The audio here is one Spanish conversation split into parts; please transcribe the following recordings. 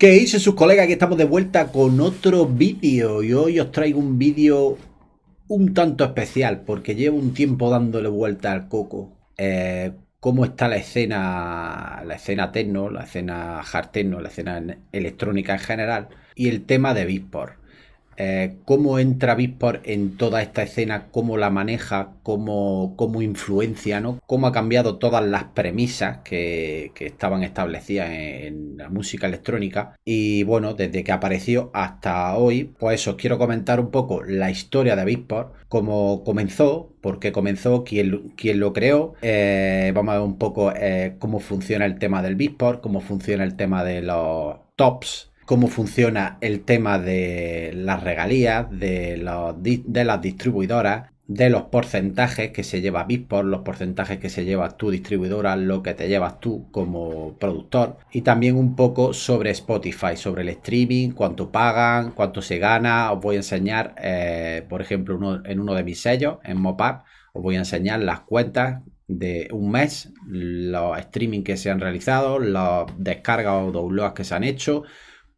¿Qué dice sus colegas? Que estamos de vuelta con otro vídeo y hoy os traigo un vídeo un tanto especial porque llevo un tiempo dándole vuelta al coco. Cómo está la escena techno, la escena hard techno, la escena electrónica en general y el tema de Beatport. Cómo entra Beatport en toda esta escena, cómo la maneja, cómo influencia, ¿no? Cómo ha cambiado todas las premisas que estaban establecidas en la música electrónica. Y bueno, desde que apareció hasta hoy, pues os quiero comentar un poco la historia de Beatport, cómo comenzó, por qué comenzó, quién lo creó. Vamos a ver un poco cómo funciona el tema del Beatport, cómo funciona el tema de los tops, cómo funciona el tema de las regalías, de las distribuidoras, de los porcentajes que se lleva Beatport, los porcentajes que se lleva tu distribuidora, lo que te llevas tú como productor, y también un poco sobre Spotify, sobre el streaming, cuánto pagan, cuánto se gana. Os voy a enseñar, por ejemplo, en uno de mis sellos, en Mopap, os voy a enseñar las cuentas de un mes, los streaming que se han realizado, las descargas o downloads que se han hecho,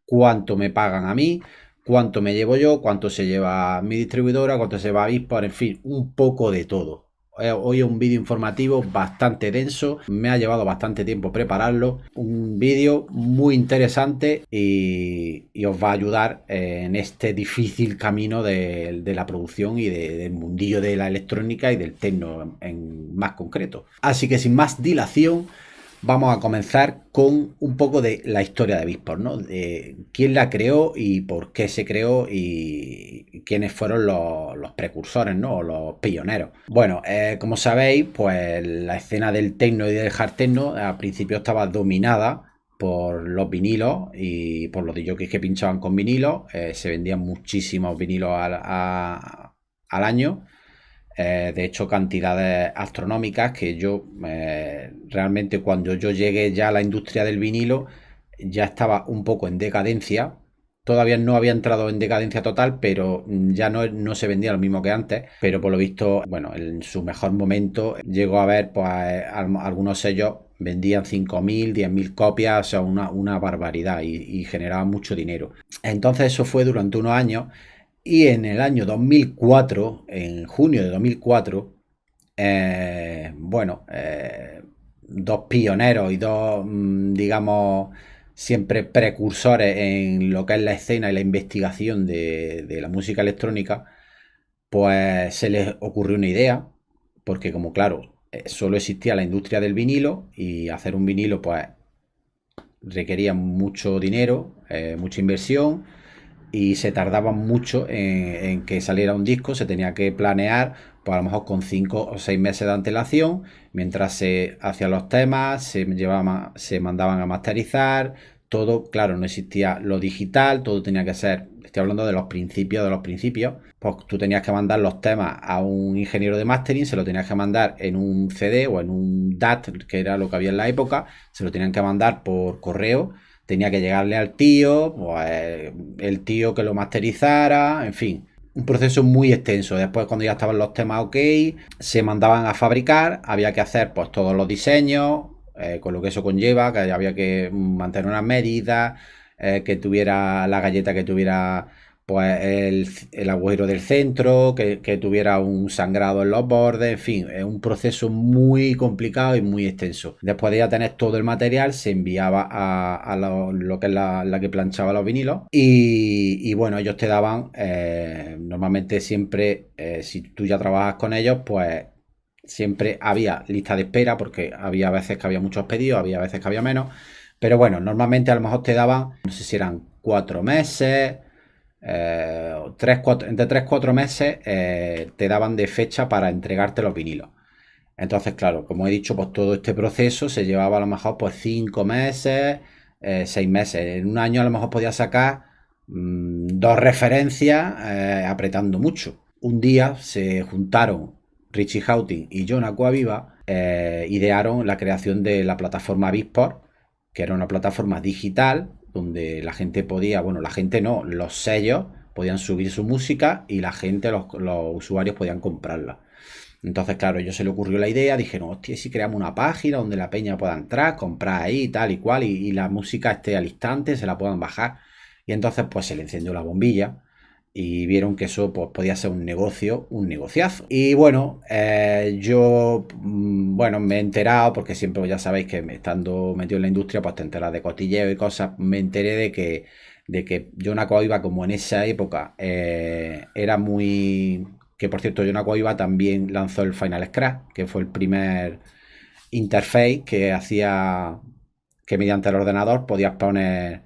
cuánto me pagan a mí, cuánto me llevo yo, cuánto se lleva mi distribuidora, cuánto se va a Vispor, en fin, un poco de todo. Hoy es un vídeo informativo bastante denso, me ha llevado bastante tiempo prepararlo, un vídeo muy interesante y os va a ayudar en este difícil camino de la producción y del mundillo de la electrónica y del techno en más concreto. Así que sin más dilación, vamos a comenzar con un poco de la historia de Beatport, ¿no? De quién la creó y por qué se creó y quiénes fueron los precursores, ¿no? O los pioneros. Bueno, como sabéis, pues la escena del techno y del hard techno al principio estaba dominada por los vinilos y por los DJs que pinchaban con vinilos. Se vendían muchísimos vinilos al año. De hecho, cantidades astronómicas que yo realmente, cuando yo llegué ya a la industria del vinilo, ya estaba un poco en decadencia. Todavía no había entrado en decadencia total, pero ya no se vendía lo mismo que antes. Pero por lo visto, bueno, en su mejor momento llegó a ver, pues algunos sellos vendían 5.000, 10.000 copias, o sea, una barbaridad y generaban mucho dinero. Entonces eso fue durante unos años. Y en el año 2004, en junio de 2004, bueno, dos pioneros y dos, digamos, siempre precursores en lo que es la escena y la investigación de la música electrónica, pues se les ocurrió una idea, porque como claro, solo existía la industria del vinilo y hacer un vinilo pues requería mucho dinero, mucha inversión y se tardaba mucho en que saliera un disco. Se tenía que planear, pues a lo mejor con 5 o 6 meses de antelación, mientras se hacían los temas, se mandaban a masterizar, todo, claro, no existía lo digital, todo tenía que ser, estoy hablando de los principios, pues tú tenías que mandar los temas a un ingeniero de mastering, se lo tenías que mandar en un CD o en un DAT, que era lo que había en la época, se lo tenían que mandar por correo, tenía que llegarle al tío, pues el tío que lo masterizara, en fin, un proceso muy extenso. Después, cuando ya estaban los temas ok, se mandaban a fabricar, había que hacer pues todos los diseños, con lo que eso conlleva, que había que mantener unas medidas, que tuviera la galleta, que tuviera pues el agujero del centro, que tuviera un sangrado en los bordes, en fin, es un proceso muy complicado y muy extenso. Después de ya tener todo el material, se enviaba a lo que es la que planchaba los vinilos y bueno, ellos te daban, normalmente siempre, si tú ya trabajas con ellos, pues siempre había lista de espera porque había veces que había muchos pedidos, había veces que había menos, pero bueno, normalmente a lo mejor te daban, no sé si eran 4 meses, entre 3 4 meses te daban de fecha para entregarte los vinilos. Entonces, claro, como he dicho, pues todo este proceso se llevaba a lo mejor pues 5 meses, 6 meses. En un año a lo mejor podía sacar dos referencias apretando mucho. Un día se juntaron Richie Houghton y John Acquaviva, idearon la creación de la plataforma Beatport, que era una plataforma digital donde la gente podía, bueno, la gente no, los sellos podían subir su música y la gente, los usuarios podían comprarla. Entonces, claro, a ellos se le ocurrió la idea, dijeron, hostia, ¿y si creamos una página donde la peña pueda entrar, comprar ahí, tal y cual, y la música esté al instante, se la puedan bajar? Y entonces, pues se le encendió la bombilla y vieron que eso pues, podía ser un negocio, un negociazo. Y bueno, yo, bueno, me he enterado, porque siempre ya sabéis que estando metido en la industria, pues te enteras de cotilleo y cosas, me enteré de que John Aquaviva, como en esa época, era muy... Que por cierto, John Aquaviva también lanzó el Final Scratch, que fue el primer interface que hacía que mediante el ordenador podías poner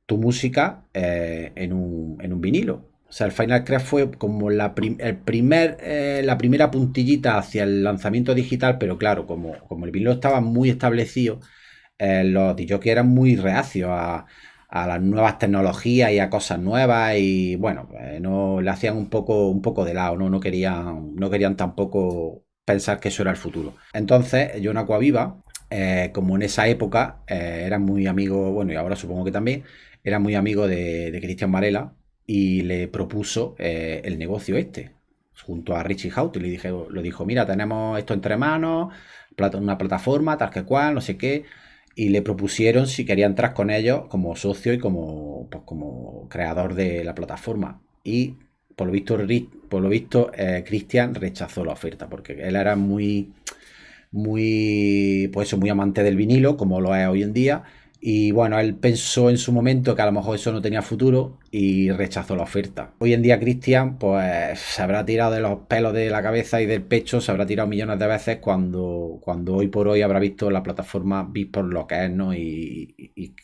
tu música en un vinilo. O sea, el Final Cut fue como la primera puntillita hacia el lanzamiento digital, pero claro, como el vinilo estaba muy establecido, los DJs eran muy reacios a las nuevas tecnologías y a cosas nuevas y bueno, no le hacían un poco de lado, no querían tampoco pensar que eso era el futuro. Entonces, John Aquaviva, como en esa época era muy amigo, bueno, y ahora supongo que también, era muy amigo de Cristian Varela y le propuso el negocio este, junto a Richie Houghton. Le dijo, mira, tenemos esto entre manos, una plataforma, tal que cual, no sé qué, y le propusieron si quería entrar con ellos como socio y como creador de la plataforma. Y por lo visto, Cristian rechazó la oferta, porque él era pues eso, muy amante del vinilo, como lo es hoy en día. Y bueno, él pensó en su momento que a lo mejor eso no tenía futuro y rechazó la oferta. Hoy en día Cristian pues se habrá tirado de los pelos de la cabeza y del pecho, se habrá tirado millones de veces cuando hoy por hoy habrá visto la plataforma Beatport lo que es, ¿no? Y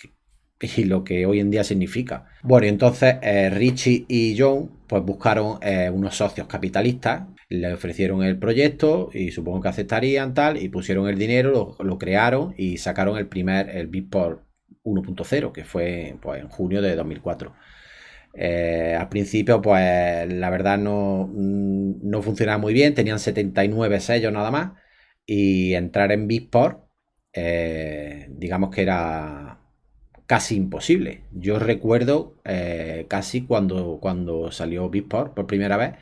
lo que hoy en día significa. Bueno, y entonces Richie y John pues buscaron unos socios capitalistas, le ofrecieron el proyecto y supongo que aceptarían tal, y pusieron el dinero, lo crearon y sacaron el Beatport 1.0, que fue pues, en junio de 2004. Al principio, pues la verdad no funcionaba muy bien, tenían 79 sellos nada más, y entrar en Beatport, digamos que era casi imposible. Yo recuerdo casi cuando salió Beatport por primera vez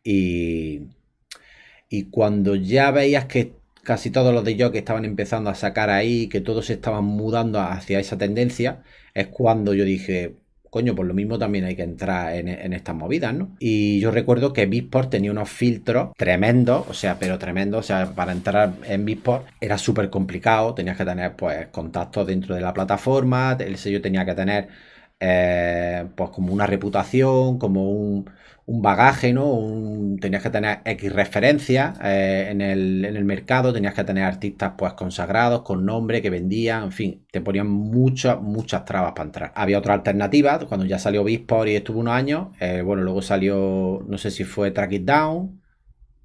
y, y cuando ya veías que casi todos los de que estaban empezando a sacar ahí, que todos se estaban mudando hacia esa tendencia, es cuando yo dije, coño, por lo mismo también hay que entrar en estas movidas, ¿no? Y yo recuerdo que Beatport tenía unos filtros tremendos, o sea, pero tremendos, o sea, para entrar en Beatport era súper complicado, tenías que tener pues contactos dentro de la plataforma, el sello tenía que tener pues como una reputación, como un bagaje, ¿no? Tenías que tener X referencias en el mercado, tenías que tener artistas pues consagrados, con nombre, que vendían, en fin, te ponían muchas trabas para entrar. Había otra alternativa, cuando ya salió Beatport y estuvo unos años, bueno, luego salió, no sé si fue Track It Down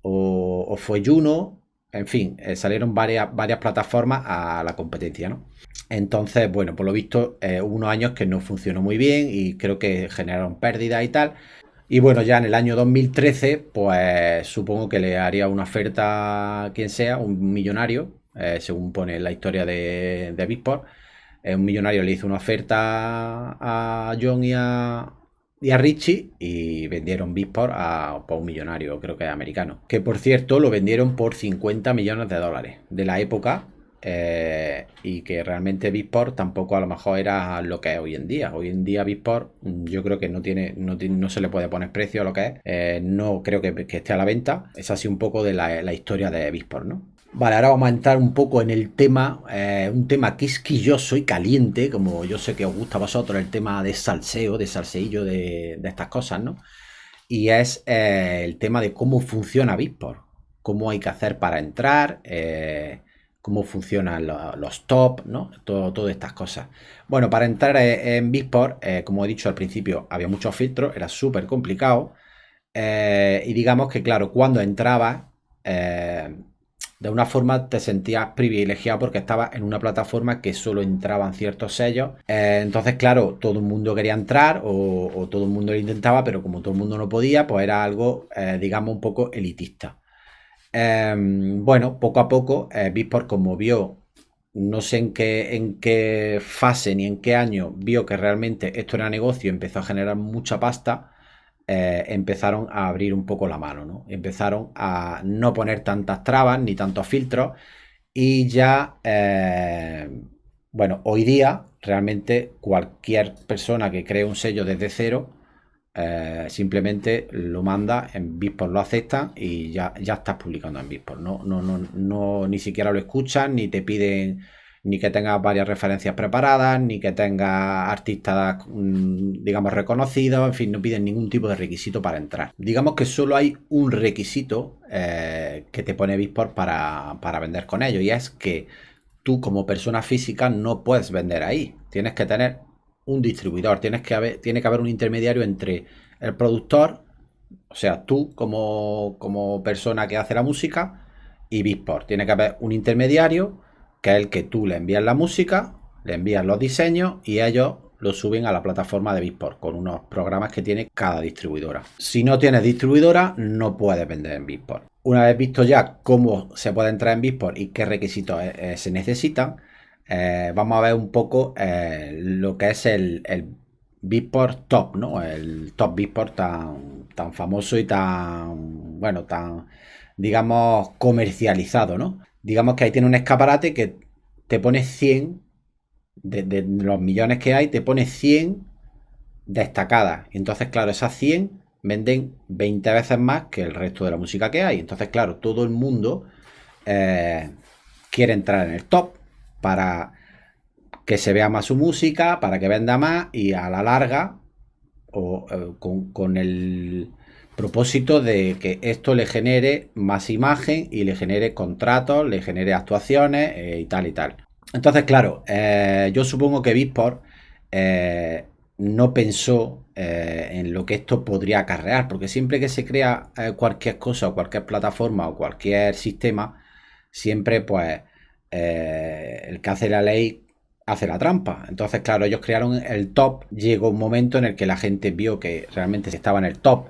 o fue Juno, en fin, salieron varias plataformas a la competencia, ¿no? Entonces, bueno, por lo visto, hubo unos años que no funcionó muy bien y creo que generaron pérdidas y tal. Y bueno, ya en el año 2013, pues supongo que le haría una oferta a quien sea, un millonario, según pone la historia de Beatport. Un millonario le hizo una oferta a John y a Richie y vendieron Beatport por un millonario, creo que es americano. Que por cierto lo vendieron por 50 millones de dólares de la época, y que realmente Beatport tampoco a lo mejor era lo que es hoy en día. Hoy en día Beatport yo creo que no se le puede poner precio a lo que es. No creo que esté a la venta. Es así un poco de la historia de Beatport, ¿no? Vale, ahora vamos a entrar un poco en el tema, un tema quisquilloso y caliente, como yo sé que os gusta a vosotros, el tema de salseo, de salseillo, de estas cosas, ¿no? Y es el tema de cómo funciona Beatport, cómo hay que hacer para entrar, cómo funcionan los top, ¿no? Todas estas cosas. Bueno, para entrar en Beatport, como he dicho al principio, había muchos filtros, era súper complicado. Y digamos que, claro, cuando entrabas, de una forma te sentías privilegiado porque estabas en una plataforma que solo entraban ciertos sellos. Entonces, claro, todo el mundo quería entrar o todo el mundo lo intentaba, pero como todo el mundo no podía, pues era algo, digamos, un poco elitista. Bueno, poco a poco, Beatport, como vio, no sé en qué fase ni en qué año, vio que realmente esto era negocio, empezó a generar mucha pasta. empezaron a abrir un poco la mano, ¿no? Empezaron a no poner tantas trabas ni tantos filtros y ya, bueno, hoy día realmente cualquier persona que cree un sello desde cero, simplemente lo manda en Beatport, lo aceptan y ya estás publicando en Beatport. No, ni siquiera lo escuchan, ni te piden ni que tengas varias referencias preparadas, ni que tengas artistas, digamos, reconocidos, en fin, no piden ningún tipo de requisito para entrar. Digamos que solo hay un requisito que te pone Beatport para vender con ellos, y es que tú como persona física no puedes vender ahí. Tienes que tener un distribuidor, tiene que haber un intermediario entre el productor, o sea, tú como persona que hace la música, y Beatport. Tiene que haber un intermediario que es el que tú le envías la música, le envías los diseños y ellos lo suben a la plataforma de Beatport con unos programas que tiene cada distribuidora. Si no tienes distribuidora, no puedes vender en Beatport. Una vez visto ya cómo se puede entrar en Beatport y qué requisitos se necesitan, vamos a ver un poco lo que es el Beatport Top, ¿no? El Top Beatport tan famoso y tan, bueno, tan, digamos, comercializado, ¿no? Digamos que ahí tiene un escaparate que te pone 100, de los millones que hay, te pone 100 destacadas. Entonces, claro, esas 100 venden 20 veces más que el resto de la música que hay. Entonces, claro, todo el mundo quiere entrar en el top para que se vea más su música, para que venda más y a la larga, con el propósito de que esto le genere más imagen y le genere contratos, le genere actuaciones y tal y tal. Entonces, claro, yo supongo que Beatport no pensó en lo que esto podría acarrear, porque siempre que se crea cualquier cosa o cualquier plataforma o cualquier sistema, siempre pues el que hace la ley hace la trampa. Entonces, claro, ellos crearon el top. Llegó un momento en el que la gente vio que realmente si estaba en el top,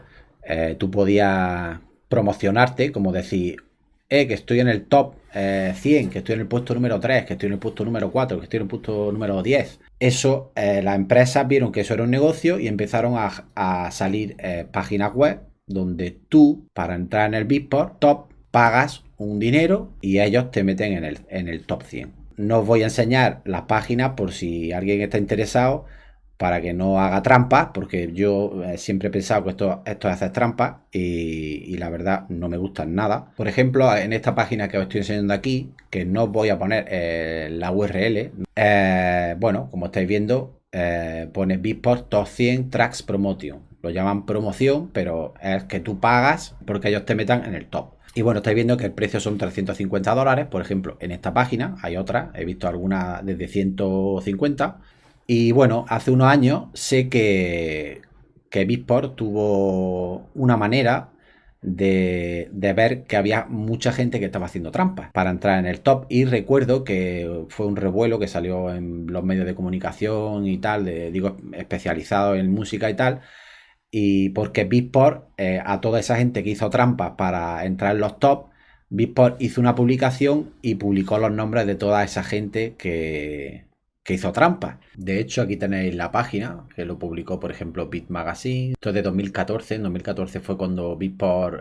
tú podías promocionarte, como decir, que estoy en el top 100, que estoy en el puesto número 3, que estoy en el puesto número 4, que estoy en el puesto número 10. Eso, las empresas vieron que eso era un negocio y empezaron a salir páginas web donde tú, para entrar en el Beatport Top, pagas un dinero y ellos te meten en el top 100. No os voy a enseñar las páginas por si alguien está interesado, para que no haga trampas, porque yo siempre he pensado que esto es hacer trampas y la verdad no me gustan nada. Por ejemplo, en esta página que os estoy enseñando aquí, que no os voy a poner la URL, bueno, como estáis viendo, pone Beatport Top 100 Tracks Promotion. Lo llaman promoción, pero es que tú pagas porque ellos te metan en el top. Y bueno, estáis viendo que el precio son $350. Por ejemplo, en esta página hay otras, he visto algunas desde 150. Y bueno, hace unos años sé que Beatport tuvo una manera de ver que había mucha gente que estaba haciendo trampas para entrar en el top. Y recuerdo que fue un revuelo que salió en los medios de comunicación y tal, digo, especializados en música y tal. Y porque Beatport, a toda esa gente que hizo trampas para entrar en los top, Beatport hizo una publicación y publicó los nombres de toda esa gente que hizo trampas. De hecho, aquí tenéis la página que lo publicó, por ejemplo, Beat Magazine. Esto es de 2014. En 2014 fue cuando Beatport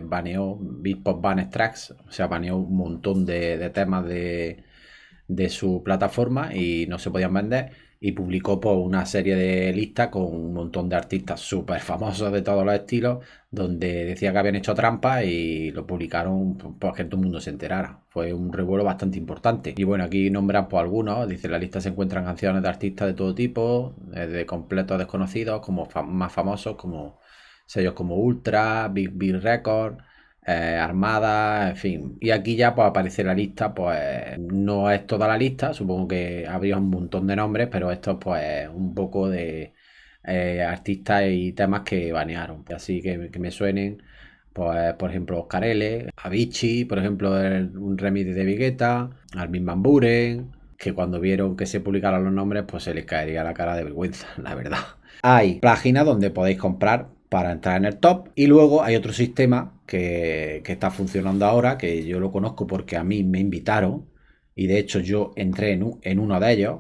baneó Beatport Ban Tracks, o sea, baneó un montón de temas de su plataforma y no se podían vender, y publicó pues, una serie de listas con un montón de artistas súper famosos de todos los estilos, donde decía que habían hecho trampas y lo publicaron para que todo el mundo se enterara. Fue un revuelo bastante importante. Y bueno, aquí nombran pues algunos, dice la lista se encuentran canciones de artistas de todo tipo, de completos desconocidos, como más famosos, como sellos como Ultra, Big Beat Records, Armada, en fin. Y aquí ya pues aparece la lista, pues no es toda la lista, supongo que habría un montón de nombres, pero esto pues un poco de artistas y temas que banearon. Así que me suenen, pues por ejemplo Oscar L, Avicii, por ejemplo un remix de Vigueta, Armin van Buuren, que cuando vieron que se publicaron los nombres pues se les caería la cara de vergüenza, la verdad. Hay páginas donde podéis comprar para entrar en el top, y luego hay otro sistema que está funcionando ahora, que yo lo conozco porque a mí me invitaron y de hecho yo entré en uno de ellos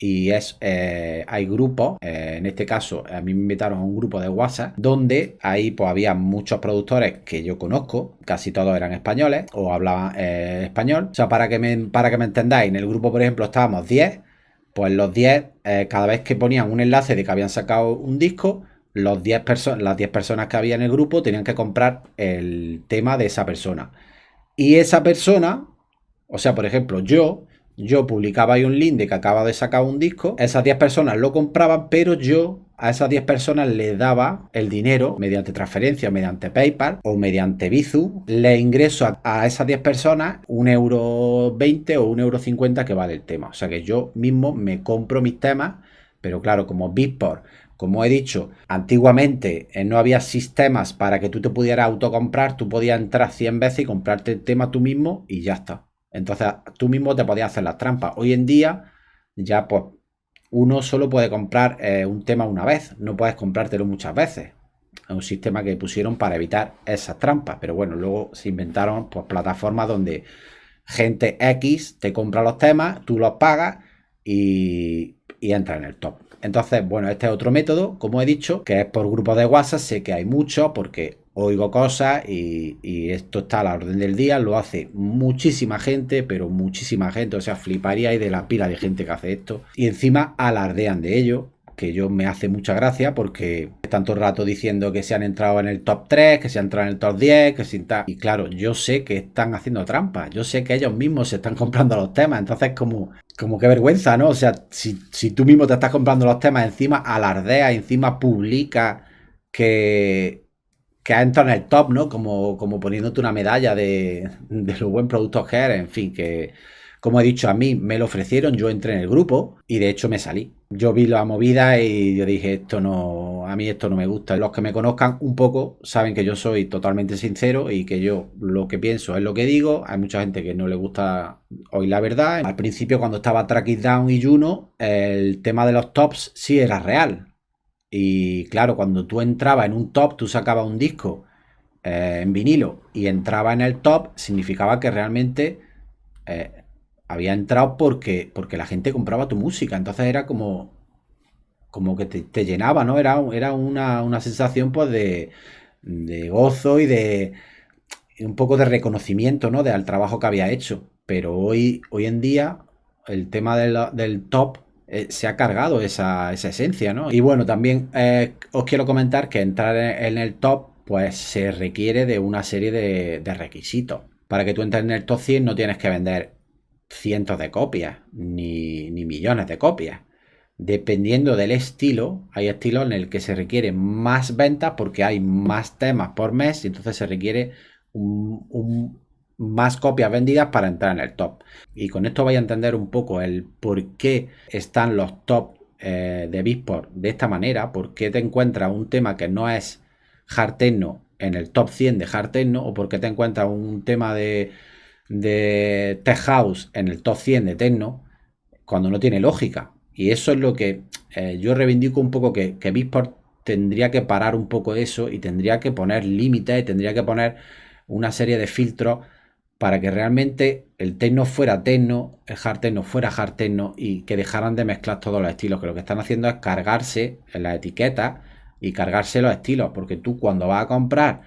y hay grupos, en este caso a mí me invitaron a un grupo de WhatsApp, donde ahí pues había muchos productores que yo conozco, casi todos eran españoles o hablaban español. O sea, para que me entendáis, en el grupo, por ejemplo, estábamos 10, pues los 10, cada vez que ponían un enlace de que habían sacado un disco, las 10 personas que había en el grupo tenían que comprar el tema de esa persona. Y esa persona, o sea, por ejemplo, yo publicaba ahí un link de que acaba de sacar un disco, esas 10 personas lo compraban, pero yo a esas 10 personas le daba el dinero mediante transferencia, mediante PayPal o mediante Bizum, le ingreso a esas 10 personas 1,20 € o 1,50 € que vale el tema. O sea que yo mismo me compro mis temas, pero claro, como Beatport, como he dicho, antiguamente no había sistemas para que tú te pudieras autocomprar, tú podías entrar 100 veces y comprarte el tema tú mismo y ya está. Entonces tú mismo te podías hacer las trampas. Hoy en día ya pues uno solo puede comprar un tema una vez, no puedes comprártelo muchas veces. Es un sistema que pusieron para evitar esas trampas, pero bueno, luego se inventaron pues plataformas donde gente X te compra los temas, tú los pagas y entra en el top. Entonces, bueno, este es otro método, como he dicho, que es por grupos de WhatsApp. Sé que hay muchos porque oigo cosas y esto está a la orden del día, lo hace muchísima gente, pero muchísima gente, o sea, fliparíais de la pila de gente que hace esto y encima alardean de ello, que yo me hace mucha gracia porque están todo el rato diciendo que se han entrado en el top 3, que se han entrado en el top 10, que sin tal. Y claro, yo sé que están haciendo trampas, yo sé que ellos mismos se están comprando los temas, entonces como qué vergüenza, ¿no? O sea, si tú mismo te estás comprando los temas, encima alardea, encima publica que ha entrado en el top, ¿no? Como poniéndote una medalla de los buen productos que eres, en fin, que como he dicho, a mí me lo ofrecieron, yo entré en el grupo y de hecho me salí. Yo vi la movida y yo dije, esto no, a mí esto no me gusta. Los que me conozcan un poco saben que yo soy totalmente sincero y que yo lo que pienso es lo que digo. Hay mucha gente que no le gusta oír la verdad. Al principio, cuando estaba Track It Down y Juno, el tema de los tops sí era real. Y claro, cuando tú entrabas en un top, tú sacabas un disco en vinilo y entraba en el top, significaba que realmente había entrado porque la gente compraba tu música. Entonces era como que te llenaba, ¿no? Era una sensación pues de gozo y un poco de reconocimiento, ¿no? Del trabajo que había hecho. Pero hoy en día el tema del top se ha cargado esa esencia, ¿no? Y bueno, también os quiero comentar que entrar en el top pues se requiere de una serie de requisitos. Para que tú entres en el top 100 no tienes que vender cientos de copias ni millones de copias. Dependiendo del estilo, hay estilos en el que se requiere más ventas porque hay más temas por mes y entonces se requiere más copias vendidas para entrar en el top. Y con esto vais a entender un poco el por qué están los top de Beatport de esta manera, por qué te encuentras un tema que no es hard techno en el top 100 de hard techno, o por qué te encuentras un tema de tech house en el top 100 de techno cuando no tiene lógica. Y eso es lo que yo reivindico un poco, que Beatport tendría que parar un poco eso y tendría que poner límites y tendría que poner una serie de filtros para que realmente el techno fuera techno, el hard techno fuera hard techno y que dejaran de mezclar todos los estilos, que lo que están haciendo es cargarse en las etiquetas y cargarse los estilos, porque tú cuando vas a comprar,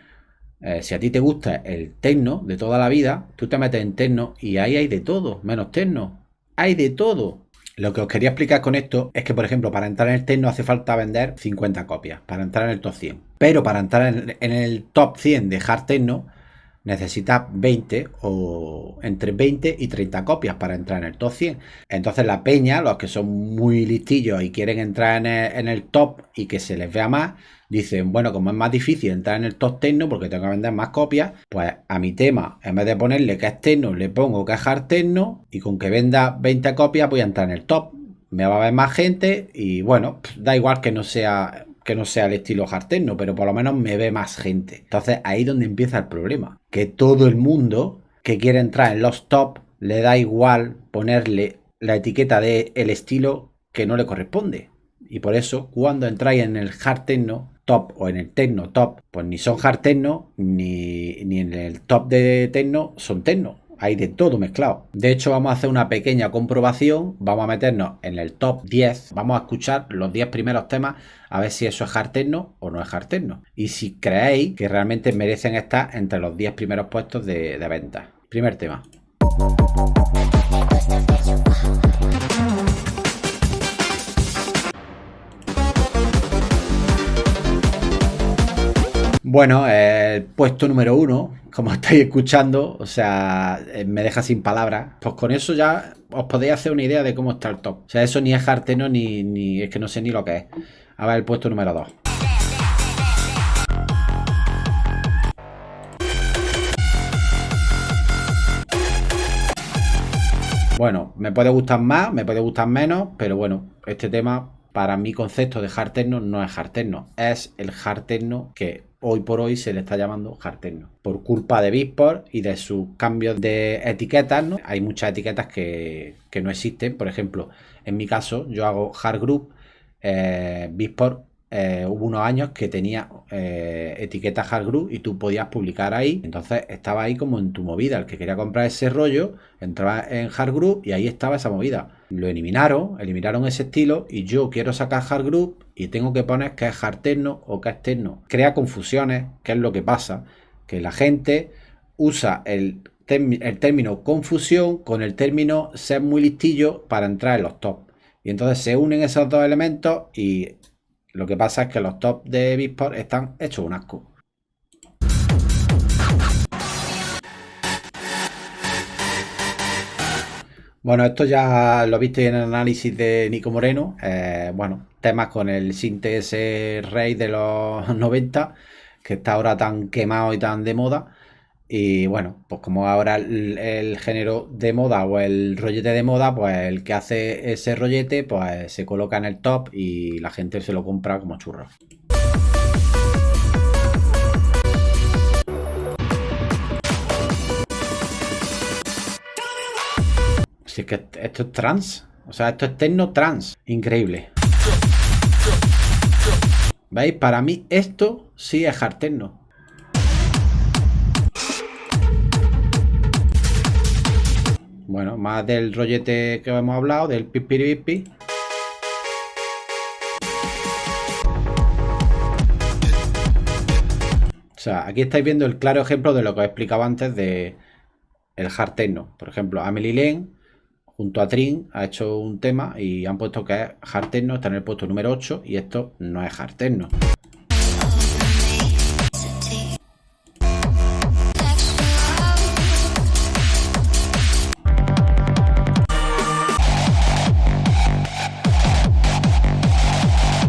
si a ti te gusta el techno de toda la vida, tú te metes en techno y ahí hay de todo, menos techno, hay de todo. Lo que os quería explicar con esto es que, por ejemplo, para entrar en el techno hace falta vender 50 copias para entrar en el top 100. Pero para entrar en el top 100 de hard techno necesitas 20 o entre 20 y 30 copias para entrar en el top 100. Entonces la peña, los que son muy listillos y quieren entrar en el top y que se les vea más, dicen, bueno, como es más difícil entrar en el top techno porque tengo que vender más copias, pues a mi tema, en vez de ponerle que es techno, le pongo que es hard techno y con que venda 20 copias voy a entrar en el top. Me va a ver más gente y bueno, da igual que no sea el estilo hard techno, pero por lo menos me ve más gente. Entonces ahí es donde empieza el problema, que todo el mundo que quiere entrar en los top le da igual ponerle la etiqueta de el estilo que no le corresponde. Y por eso cuando entráis en el hard techno top o en el techno top, pues ni son hard techno ni en el top de techno son techno. Hay de todo mezclado. De hecho, vamos a hacer una pequeña comprobación. Vamos a meternos en el top 10. Vamos a escuchar los 10 primeros temas a ver si eso es hard techno o no es hard techno. Y si creéis que realmente merecen estar entre los 10 primeros puestos de venta. Primer tema. Bueno, el puesto número 1, como estáis escuchando, o sea, me deja sin palabras. Pues con eso ya os podéis hacer una idea de cómo está el top. O sea, eso ni es hard techno ni es que no sé ni lo que es. A ver, el puesto número 2. Bueno, me puede gustar más, me puede gustar menos, pero bueno, este tema para mi concepto de hard techno no es hard techno, es el hard techno que hoy por hoy se le está llamando hard techno. Por culpa de Beatport y de sus cambios de etiquetas, ¿no? Hay muchas etiquetas que no existen. Por ejemplo, en mi caso, yo hago hard group, Beatport. Hubo unos años que tenía etiqueta hard group y tú podías publicar ahí, entonces estaba ahí como en tu movida. El que quería comprar ese rollo entraba en hard group y ahí estaba esa movida. Lo eliminaron ese estilo y yo quiero sacar hard group y tengo que poner que es hard techno o que es techno. Crea confusiones. ¿Qué es lo que pasa? Que la gente usa el término confusión con el término ser muy listillo para entrar en los top, y entonces se unen esos dos elementos y lo que pasa es que los top de Beatport están hechos un asco. Bueno, esto ya lo viste en el análisis de Nico Moreno. Bueno, temas con el synth ese rey de los 90, que está ahora tan quemado y tan de moda. Y bueno, pues como ahora el género de moda o el rollete de moda, pues el que hace ese rollete, pues se coloca en el top y la gente se lo compra como churros. Si es que esto es trance, o sea, esto es techno trance, increíble. ¿Veis? Para mí esto sí es hard techno. Bueno, más del rollete que hemos hablado, del pipiripipi. O sea, aquí estáis viendo el claro ejemplo de lo que os explicaba antes de el hard techno. Por ejemplo, Amelie Lane junto a Trin ha hecho un tema y han puesto que es hard techno, está en el puesto número 8 y esto no es hard techno.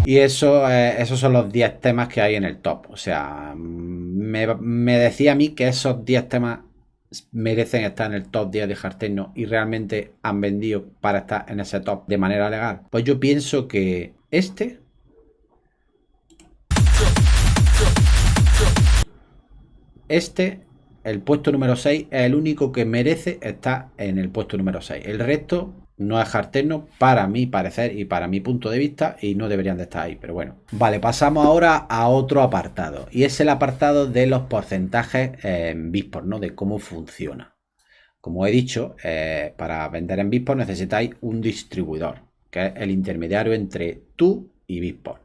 Y esos son los 10 temas que hay en el top. O sea, me decía a mí que esos 10 temas merecen estar en el top 10 de hard techno y realmente han vendido para estar en ese top de manera legal. Pues yo pienso que el puesto número 6, es el único que merece estar en el puesto número 6. El resto no es hard techno para mi parecer y para mi punto de vista y no deberían de estar ahí, pero bueno. Vale, pasamos ahora a otro apartado y es el apartado de los porcentajes en Beatport, ¿no? De cómo funciona. Como he dicho, para vender en Beatport necesitáis un distribuidor, que es el intermediario entre tú y Beatport.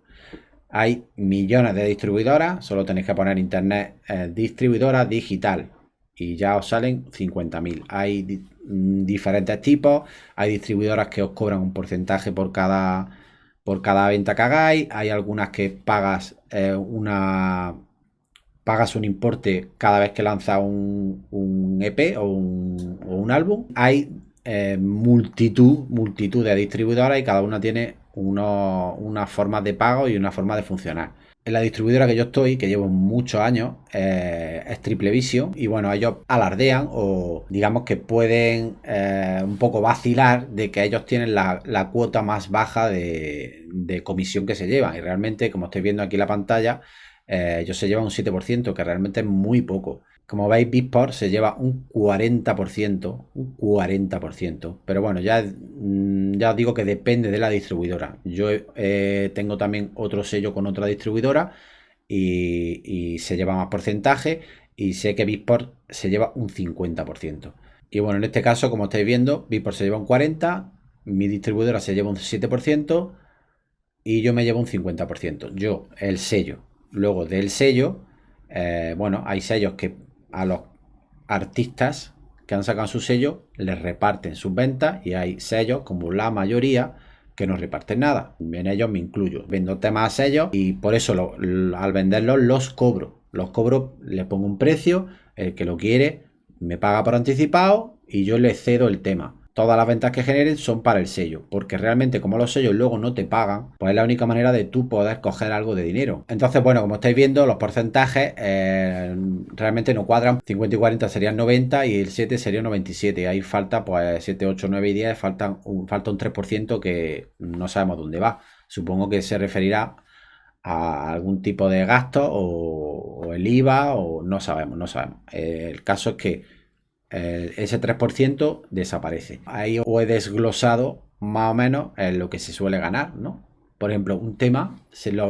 Hay millones de distribuidoras, solo tenéis que poner internet distribuidora digital y ya os salen 50.000. Hay diferentes tipos, hay distribuidoras que os cobran un porcentaje por cada venta que hagáis, hay algunas que pagas un importe cada vez que lanzas un EP o un álbum. Hay multitud de distribuidoras y cada una tiene unas formas de pago y una forma de funcionar. En la distribuidora que yo estoy, que llevo muchos años, es Triple Vision y bueno, ellos alardean o digamos que pueden un poco vacilar de que ellos tienen la cuota más baja de comisión que se llevan y realmente, como estáis viendo aquí en la pantalla, ellos se llevan un 7%, que realmente es muy poco. Como veis, Beatport se lleva un 40%, pero bueno, ya os digo que depende de la distribuidora. Yo tengo también otro sello con otra distribuidora y se lleva más porcentaje y sé que Beatport se lleva un 50%. Y bueno, en este caso, como estáis viendo, Beatport se lleva un 40%, mi distribuidora se lleva un 7% y yo me llevo un 50%. Yo, el sello. Luego del sello, bueno, hay sellos que a los artistas que han sacado su sello les reparten sus ventas y hay sellos, como la mayoría, que no reparten nada. En ellos me incluyo. Vendo temas a sellos y por eso al venderlos los cobro. Los cobro, le pongo un precio, el que lo quiere me paga por anticipado y yo le cedo el tema. Todas las ventas que generen son para el sello, porque realmente como los sellos luego no te pagan, pues es la única manera de tú poder coger algo de dinero. Entonces, bueno, como estáis viendo, los porcentajes realmente no cuadran. 50 y 40 serían 90 y el 7 sería 97. Ahí falta pues 7, 8, 9 y 10, falta un 3% que no sabemos dónde va. Supongo que se referirá a algún tipo de gasto o el IVA o no sabemos, no sabemos. El caso es que ese 3% desaparece. Ahí os he desglosado más o menos lo que se suele ganar, ¿no? Por ejemplo, un tema,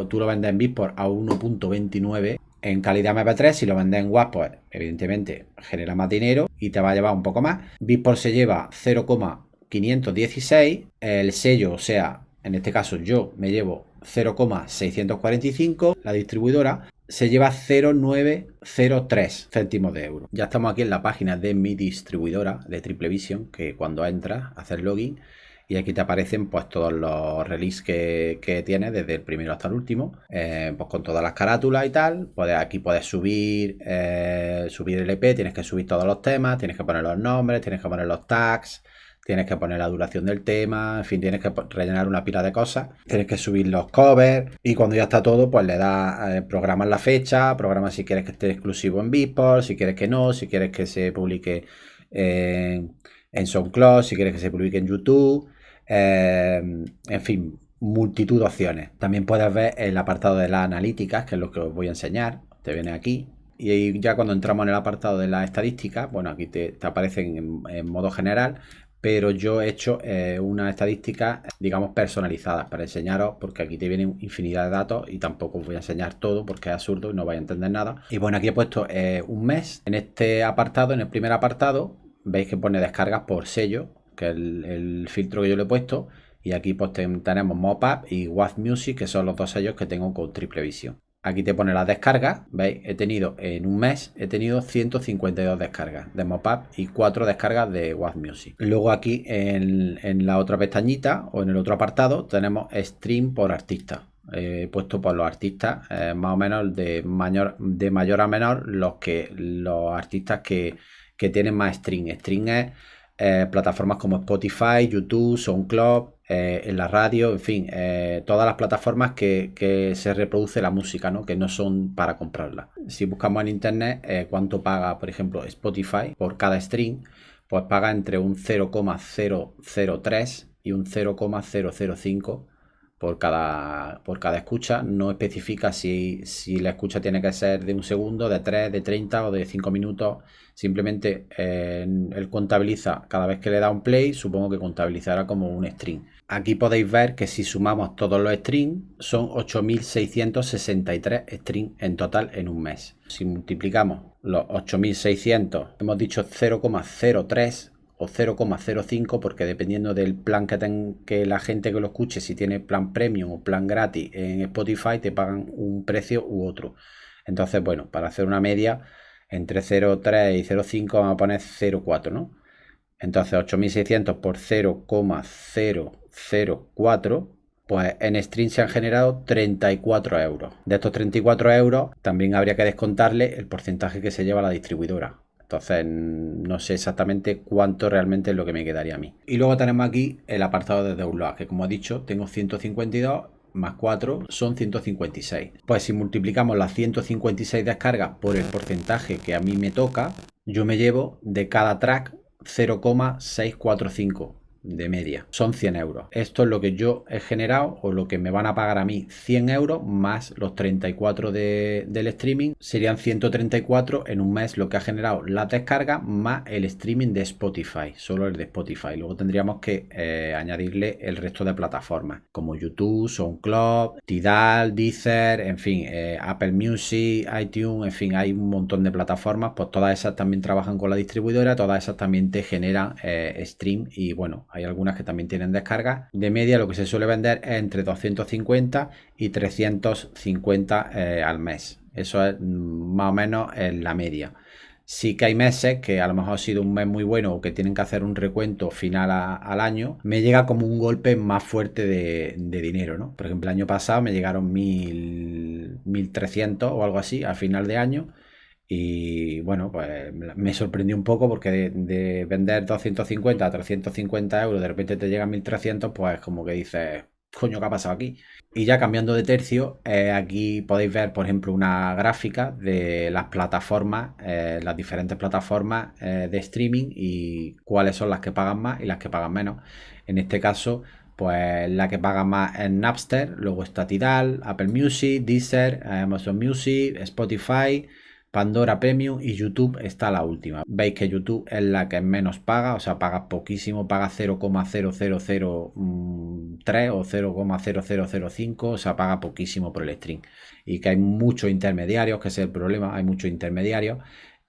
tú lo vendes en Beatport a 1.29 en calidad MP3, si lo vendes en WAV, pues evidentemente genera más dinero y te va a llevar un poco más. Beatport se lleva 0,516, el sello, o sea, en este caso yo me llevo 0,645, la distribuidora se lleva 0,903 céntimos de euro. Ya estamos aquí en la página de mi distribuidora de Triple Vision, que cuando entras, haces login y aquí te aparecen pues todos los releases que tienes desde el primero hasta el último, pues con todas las carátulas y tal. Aquí puedes subir el EP, tienes que subir todos los temas, tienes que poner los nombres, tienes que poner los tags, tienes que poner la duración del tema, en fin, tienes que rellenar una pila de cosas, tienes que subir los covers y cuando ya está todo, pues le das, programas la fecha, programas si quieres que esté exclusivo en Beatport, si quieres que no, si quieres que se publique en SoundCloud, si quieres que se publique en YouTube, en fin, multitud de opciones. También puedes ver el apartado de las analíticas, que es lo que os voy a enseñar, te viene aquí. Y ahí ya cuando entramos en el apartado de las estadísticas, bueno, aquí te aparecen en modo general, pero yo he hecho unas estadísticas, digamos, personalizadas para enseñaros, porque aquí te vienen infinidad de datos y tampoco os voy a enseñar todo porque es absurdo y no vais a entender nada. Y bueno, aquí he puesto un mes. En este apartado, en el primer apartado, veis que pone descargas por sello, que es el filtro que yo le he puesto. Y aquí pues tenemos Mopap y WAV Music, que son los dos sellos que tengo con Triple Vision. Aquí te pone las descargas, ¿veis? En un mes, he tenido 152 descargas de Mopap y 4 descargas de WAV Music. Luego aquí en la otra pestañita o en el otro apartado tenemos stream por artista. He puesto por los artistas más o menos de mayor a menor los artistas que tienen más stream. Stream es plataformas como Spotify, YouTube, SoundCloud, en la radio, en fin, todas las plataformas que se reproduce la música, ¿no? Que no son para comprarla. Si buscamos en internet cuánto paga, por ejemplo, Spotify por cada stream, pues paga entre un 0,003 y un 0,005 por cada escucha. No especifica si la escucha tiene que ser de un segundo, de 3, de 30 o de 5 minutos. Simplemente él contabiliza cada vez que le da un play, supongo que contabilizará como un stream. Aquí podéis ver que si sumamos todos los streams son 8.663 streams en total en un mes. Si multiplicamos los 8.600, hemos dicho 0,03 o 0,05 porque dependiendo del plan que la gente que lo escuche, si tiene plan premium o plan gratis en Spotify, te pagan un precio u otro. Entonces, bueno, para hacer una media entre 0,3 y 0,5 vamos a poner 0,4, ¿no? Entonces 8.600 por 0,004, pues en stream se han generado 34 euros. De estos 34 euros también habría que descontarle el porcentaje que se lleva la distribuidora. Entonces no sé exactamente cuánto realmente es lo que me quedaría a mí. Y luego tenemos aquí el apartado de download, que como he dicho tengo 152 más 4 son 156. Pues si multiplicamos las 156 descargas por el porcentaje que a mí me toca, yo me llevo de cada track 0,645. de media. Son 100 euros. Esto es lo que yo he generado o lo que me van a pagar a mí, 100 euros más los 34 del streaming. Serían 134 en un mes lo que ha generado la descarga más el streaming de Spotify, solo el de Spotify. Luego tendríamos que añadirle el resto de plataformas como YouTube, SoundCloud, Tidal, Deezer, en fin, Apple Music, iTunes, en fin, hay un montón de plataformas. Pues todas esas también trabajan con la distribuidora, todas esas también te generan stream y bueno, hay algunas que también tienen descargas. De media lo que se suele vender es entre 250 y 350 al mes. Eso es más o menos en la media. Sí que hay meses que a lo mejor ha sido un mes muy bueno o que tienen que hacer un recuento final al año. Me llega como un golpe más fuerte de dinero, ¿no? Por ejemplo, el año pasado me llegaron 1.300 o algo así al final de año. Y bueno, pues me sorprendió un poco porque de vender 250 a 350 euros, de repente te llegan 1.300, pues como que dices, coño, ¿qué ha pasado aquí? Y ya cambiando de tercio, aquí podéis ver, por ejemplo, una gráfica de las plataformas, las diferentes plataformas de streaming y cuáles son las que pagan más y las que pagan menos. En este caso, pues la que paga más es Napster, luego está Tidal, Apple Music, Deezer, Amazon Music, Spotify, Pandora Premium y YouTube está la última. Veis que YouTube es la que menos paga, o sea, paga poquísimo, paga 0,0003 o 0,0005, o sea, paga poquísimo por el stream. Y que hay muchos intermediarios, que ese es el problema, hay muchos intermediarios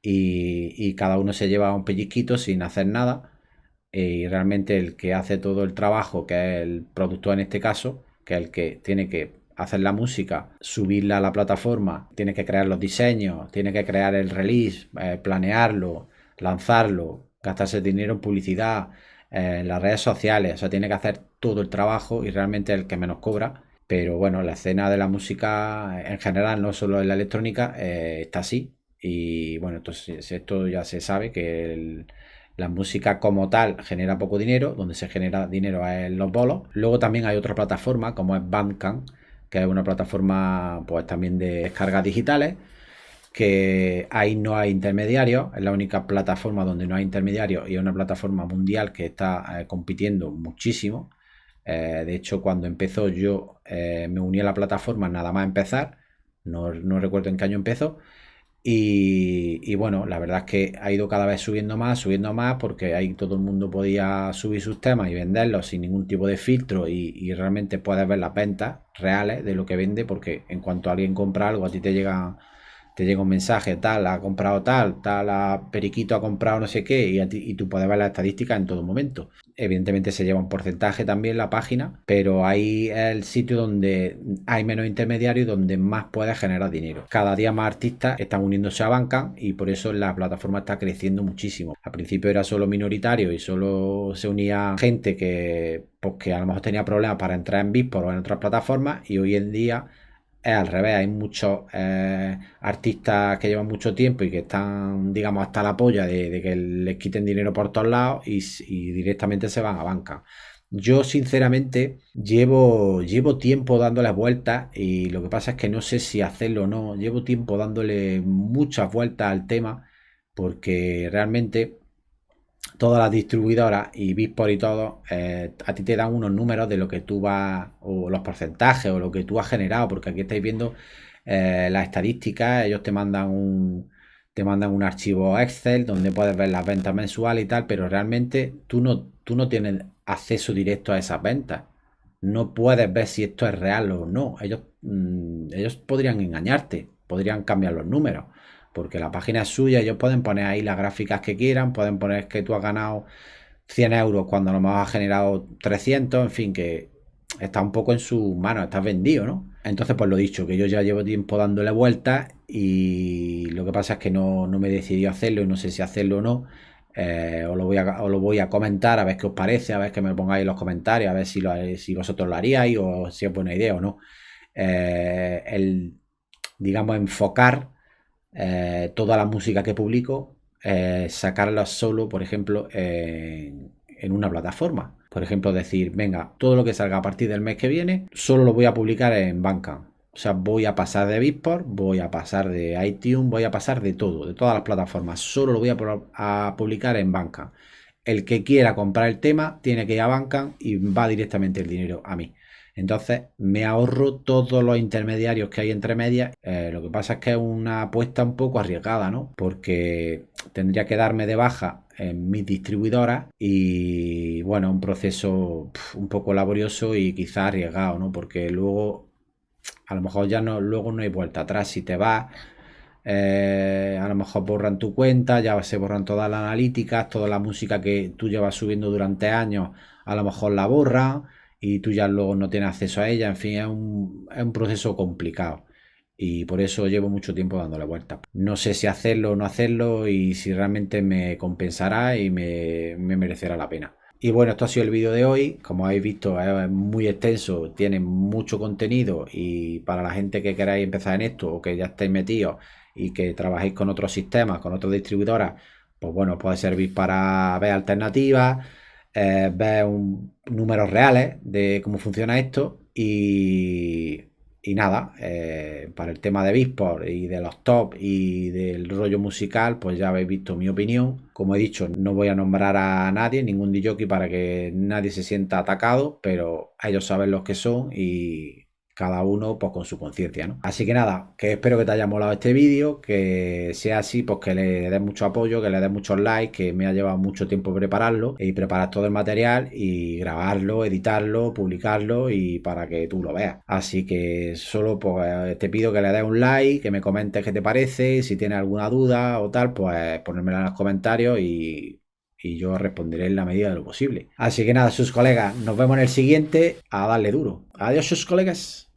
y cada uno se lleva un pellizquito sin hacer nada. Y realmente el que hace todo el trabajo, que es el productor en este caso, que es el que tiene que hacer la música, subirla a la plataforma, tiene que crear los diseños, tiene que crear el release, planearlo, lanzarlo, gastarse dinero en publicidad, en las redes sociales, o sea, tiene que hacer todo el trabajo y realmente el que menos cobra. Pero bueno, la escena de la música en general, no solo en la electrónica, está así. Y bueno, entonces esto ya se sabe que la música como tal genera poco dinero, donde se genera dinero es en los bolos. Luego también hay otra plataforma como es Bandcamp, que es una plataforma pues también de descargas digitales, que ahí no hay intermediarios, es la única plataforma donde no hay intermediarios y es una plataforma mundial que está compitiendo muchísimo. De hecho, cuando empezó yo me uní a la plataforma nada más empezar, no recuerdo en qué año empezó, y bueno, la verdad es que ha ido cada vez subiendo más, porque ahí todo el mundo podía subir sus temas y venderlos sin ningún tipo de filtro y realmente puedes ver las ventas reales de lo que vende, porque en cuanto alguien compra algo, a ti te llega un mensaje, tal, ha comprado tal, Periquito ha comprado no sé qué, y tú puedes ver las estadísticas en todo momento. Evidentemente se lleva un porcentaje también la página, pero ahí es el sitio donde hay menos intermediarios y donde más puedes generar dinero. Cada día más artistas están uniéndose a Bandcamp y por eso la plataforma está creciendo muchísimo. Al principio era solo minoritario y solo se unía gente pues, que a lo mejor tenía problemas para entrar en Beatport o en otras plataformas, y hoy en día es al revés. Hay muchos artistas que llevan mucho tiempo y que están, digamos, hasta la polla de que les quiten dinero por todos lados y directamente se van a banca. Yo, sinceramente, llevo tiempo dándole vueltas y lo que pasa es que no sé si hacerlo o no. Llevo tiempo dándole muchas vueltas al tema porque realmente todas las distribuidoras y Beatport y todo, a ti te dan unos números de lo que tú vas, o los porcentajes, o lo que tú has generado, porque aquí estáis viendo las estadísticas. Ellos te mandan un archivo Excel donde puedes ver las ventas mensuales y tal, pero realmente tú no tienes acceso directo a esas ventas. No puedes ver si esto es real o no. Ellos podrían engañarte, podrían cambiar los números, porque la página es suya. Ellos pueden poner ahí las gráficas que quieran, pueden poner que tú has ganado 100 euros cuando a lo mejor has generado 300, en fin, que está un poco en sus manos, estás vendido, ¿no? Entonces, pues lo dicho, que yo ya llevo tiempo dándole vueltas y lo que pasa es que no me he decidido hacerlo y no sé si hacerlo o no. Os lo voy a comentar a ver qué os parece, a ver que me pongáis en los comentarios, a ver si vosotros lo haríais o si es buena idea o no. Digamos, enfocar toda la música que publico, sacarla solo, por ejemplo, en una plataforma. Por ejemplo, decir, venga, todo lo que salga a partir del mes que viene, solo lo voy a publicar en Bandcamp. O sea, voy a pasar de Beatport, voy a pasar de iTunes, voy a pasar de todo, de todas las plataformas. Solo lo voy a publicar en Bandcamp. el que quiera comprar el tema tiene que ir a Bandcamp y va directamente el dinero a mí. Entonces me ahorro todos los intermediarios que hay entre medias. Lo que pasa es que es una apuesta un poco arriesgada, ¿no? Porque tendría que darme de baja en mis distribuidoras y bueno, un proceso un poco laborioso y quizá arriesgado, ¿no? Porque luego a lo mejor ya no, luego no hay vuelta atrás. Si te vas, a lo mejor borran tu cuenta, ya se borran todas las analíticas, toda la música que tú llevas subiendo durante años, a lo mejor la borran y tú ya luego no tienes acceso a ella. En fin, es un proceso complicado y por eso llevo mucho tiempo dándole vueltas. No sé si hacerlo o no hacerlo y si realmente me compensará y me merecerá la pena. Y bueno, esto ha sido el vídeo de hoy. Como habéis visto, es muy extenso, tiene mucho contenido y para la gente que queráis empezar en esto o que ya estáis metidos y que trabajéis con otros sistemas, con otras distribuidoras, pues bueno, puede servir para ver alternativas, ver números reales de cómo funciona esto y nada, para el tema de Beatport y de los top y del rollo musical, pues ya habéis visto mi opinión. Como he dicho, no voy a nombrar a nadie, ningún DJ para que nadie se sienta atacado, pero ellos saben los que son y cada uno pues con su conciencia, ¿no? Así que nada, que espero que te haya molado este vídeo, que sea así, pues que le des mucho apoyo, que le des muchos likes, que me ha llevado mucho tiempo prepararlo y preparar todo el material y grabarlo, editarlo, publicarlo y para que tú lo veas. Así que solo pues te pido que le des un like, que me comentes qué te parece, si tienes alguna duda o tal, pues ponérmela en los comentarios y yo responderé en la medida de lo posible. Así que nada, sus colegas, nos vemos en el siguiente. A darle duro. Adiós, sus colegas.